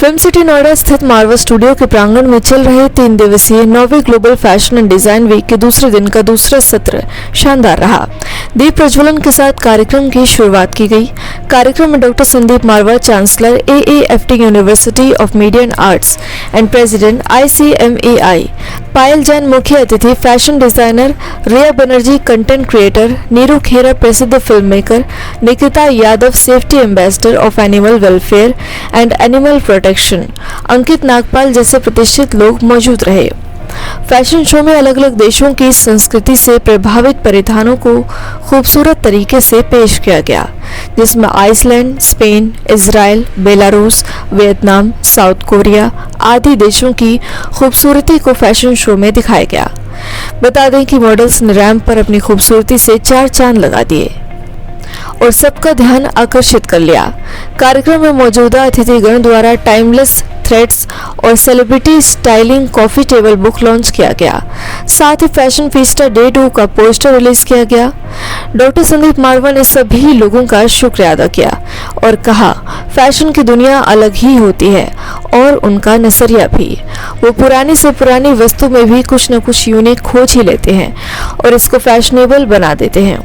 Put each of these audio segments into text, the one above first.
Film city Noida स्थित मारवा studio के प्रांगण में चल रहे 3 दिवसीय 9वीं global fashion and design week के दूसरे दिन का दूसरा सत्र शानदार रहा। दीप प्रज्वलन के साथ कार्यक्रम की शुरुआत की गई। कार्यक्रम में doctor Sandeep Marwah, chancellor AAFT university of media and arts and president ICMAI, Payal Jain मुख्य अतिथि, fashion designer Riya Banerjee, content creator Neeru Khera, प्रसिद्ध film maker Nikita Yadav, safety ambassador of animal welfare and animal protection Ankit Nagpal जैसे प्रतिष्ठित लोग मौजूद रहे। फैशन शो में अलग अलग देशों की संस्कृति से प्रभावित परिधानों को खूबसूरत तरीके से पेश किया गया, जिसमें Iceland, Spain, Israel, Belarus, Vietnam, South Korea आदि देशों की खूबसूरती को फैशन शो में दिखाया गया। बता दें कि मॉडल्स ने रैंप पर अपनी खूबसूरती से 4 चांद लगा दिए और सबका ध्यान आकर्षित कर लिया। कार्यक्रम में मौजूदा अतिथिगण द्वारा टाइमलेस थ्रेड्स और celebrity styling coffee table book launch किया गया। साथ ही फैशन फीस्टा डे 2 का पोस्टर रिलीज किया गया। डॉक्टर संदीप मारवा ने सभी लोगों का शुक्रिया अदा किया और कहा, फैशन की दुनिया अलग ही होती है और उनका नजरिया भी। वो पुरानी से पुरानी वस्तु में भी कुछ न कुछ यूनिक खोज ही लेते हैं और इसको फैशनेबल बना देते हैं।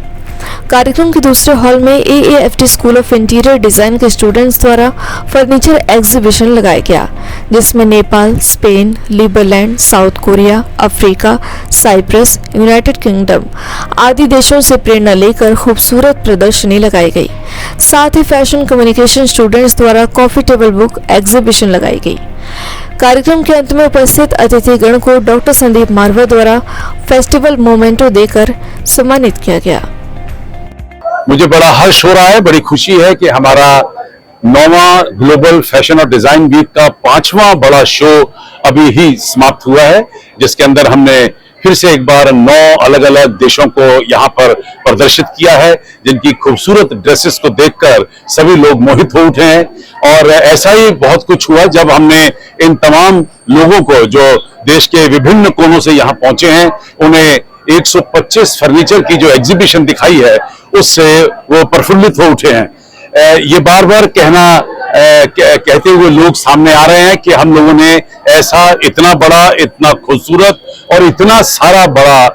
कार्यक्रम के दूसरे हॉल में AAFT school of interior design के स्टूडेंट्स द्वारा फर्नीचर एग्जीबिशन लगाया गया, जिसमें Nepal, Spain, Liberland, South Korea, Africa, Cyprus, United Kingdom आदि देशों से प्रेरणा लेकर खूबसूरत प्रदर्शनी लगाई गई। साथ ही फैशन कम्युनिकेशन स्टूडेंट्स द्वारा कॉफी टेबल बुक एग्जीबिशन लगाई गई। कार्यक्रम के अंत में उपस्थित अतिथिगण को डॉक्टर संदीप मारवा द्वारा फेस्टिवल मोमेंटो देकर सम्मानित किया गया। मुझे बड़ा हर्ष हो रहा है, बड़ी खुशी है कि हमारा 9वां ग्लोबल फैशन और डिजाइन वीक का 5वां बड़ा शो अभी ही समाप्त हुआ है, जिसके अंदर हमने फिर से एक बार 9 अलग अलग देशों को यहाँ पर प्रदर्शित किया है, जिनकी खूबसूरत ड्रेसेस को देखकर सभी लोग मोहित हो उठे हैं। और ऐसा ही बहुत कुछ हुआ जब हमने इन तमाम लोगों को जो देश के विभिन्न कोनों से यहाँ पहुंचे हैं, उन्हें 125 फर्नीचर की जो एग्जीबिशन दिखाई है, उससे वो प्रफुल्लित हो उठे हैं। ये बार बार कहते हुए लोग सामने आ रहे हैं कि हम लोगों ने ऐसा इतना बड़ा, इतना खूबसूरत और इतना सारा बड़ा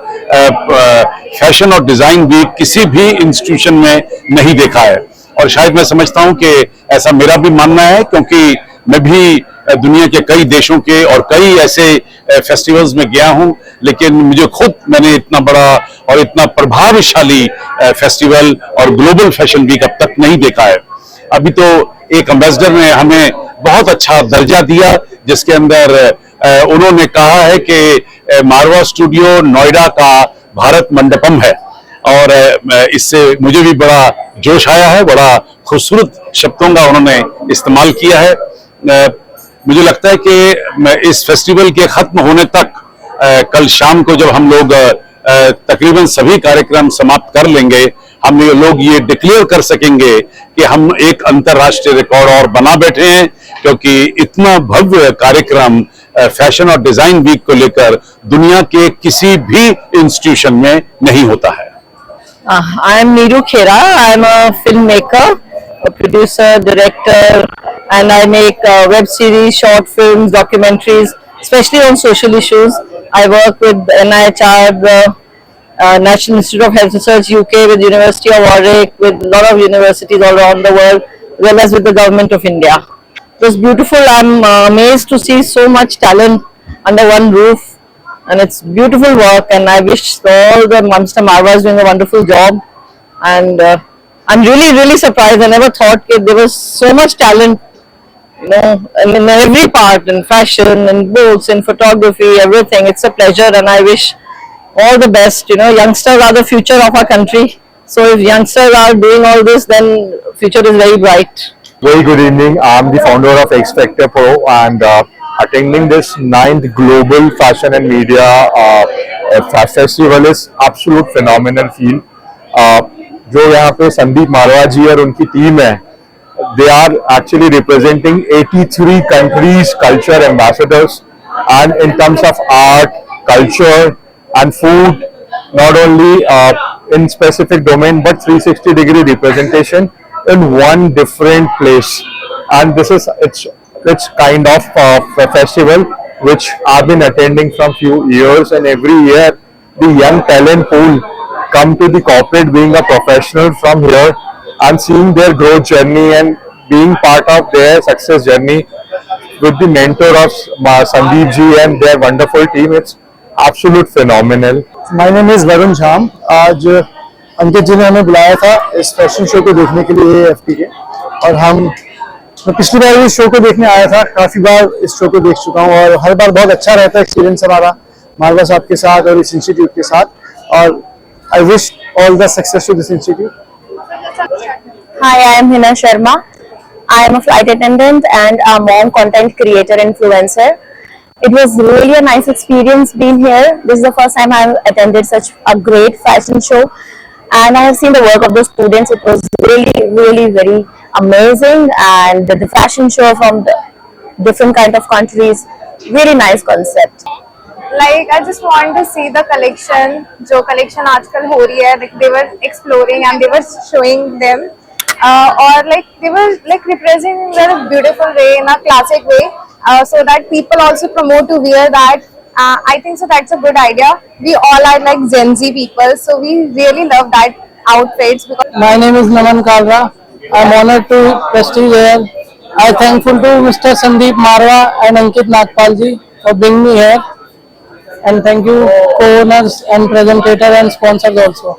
फैशन और डिजाइन वीक किसी भी इंस्टीट्यूशन में नहीं देखा है। और शायद मैं समझता हूं कि ऐसा मेरा भी मानना है, क्योंकि मैं भी दुनिया के कई देशों के और कई ऐसे फेस्टिवल्स में गया हूं, लेकिन मैंने इतना बड़ा और इतना प्रभावशाली फेस्टिवल और ग्लोबल फैशन वीक अब तक नहीं देखा है। अभी तो एक एम्बेसडर ने हमें बहुत अच्छा दर्जा दिया, जिसके अंदर उन्होंने कहा है कि मारवा स्टूडियो नोएडा का भारत मंडपम है, और इससे मुझे भी बड़ा जोश आया है। बड़ा खूबसूरत शब्दों का उन्होंने इस्तेमाल किया है। मुझे लगता है कि इस फेस्टिवल के खत्म होने तक कल शाम को जब हम लोग तकरीबन सभी कार्यक्रम समाप्त कर लेंगे, हम लोग ये डिक्लेयर कर सकेंगे कि हम एक अंतर्राष्ट्रीय रिकॉर्ड और बना बैठे हैं, क्योंकि इतना भव्य कार्यक्रम फैशन और डिजाइन वीक को लेकर दुनिया के किसी भी इंस्टीट्यूशन में नहीं होता है। I am Neeru Khera. I am a filmmaker, a producer, director, and I make web series, short films, documentaries, especially on social issues. I work with NIHR, National Institute of Health Research UK, with University of Warwick, with a lot of universities all around the world, as well as with the government of India. It was beautiful. I'm amazed to see so much talent under one roof. And it's beautiful work, and I wish all the Mr. Marwa is doing a wonderful job. And I'm really surprised. I never thought there was so much talent, in every part, in fashion, in books, in photography, everything. It's a pleasure, and I wish all the best. Youngsters are the future of our country. So if youngsters are doing all this, then future is very bright. Very good evening. I'm the founder of X Factor Pro, and attending this 9th Global Fashion and Media Festival is absolute phenomenal feel. जो यहाँ पे संदीप मारवा जी और उनकी team है, they are actually representing 83 countries, culture ambassadors, and in terms of art, culture and food, not only in specific domain but 360-degree representation in one different place. And it's it's kind of a festival which I've been attending from few years, and every year the young talent pool come to the corporate being a professional from here. I'm seeing their growth journey and being part of their success journey with the mentor of Sandeep ji and their wonderful team. It's absolute phenomenal. My name is Varun झाम। आज अंकित जी ने हमें बुलाया था इस fashion show को देखने के लिए एएफपी के, और मैं पिछली बार इस शो को देखने आया था, काफी बार इस शो को देख चुका हूँ और हर बार बहुत अच्छा रहता है एक्सपीरियंस हमारा मारवा साहब के साथ और इस इंस्टीट्यूट के साथ, और I wish all the success to this institute. Hi, I am Hina Sharma. I am a flight attendant and a mom content creator influencer. It was really a nice experience being here. This is the first time I have attended such a great fashion show, and I have seen the work of the students. It was really very amazing, and the fashion show from the different kind of countries, really nice concept. Like I just want to see the collection, जो collection आजकल हो रही है, like they were exploring and they were showing them, or like they were like representing in a beautiful way, in a classic way, so that people also promote to wear that. I think so that's a good idea. We all are like Gen Z people, so we really love that outfits because My name is Naman Kalra. I'm honored to prestige here. I'm thankful to Mr. Sandeep Marwa and Ankit Nagpal ji for bringing me here. And thank you co-owners and presentator and sponsors also.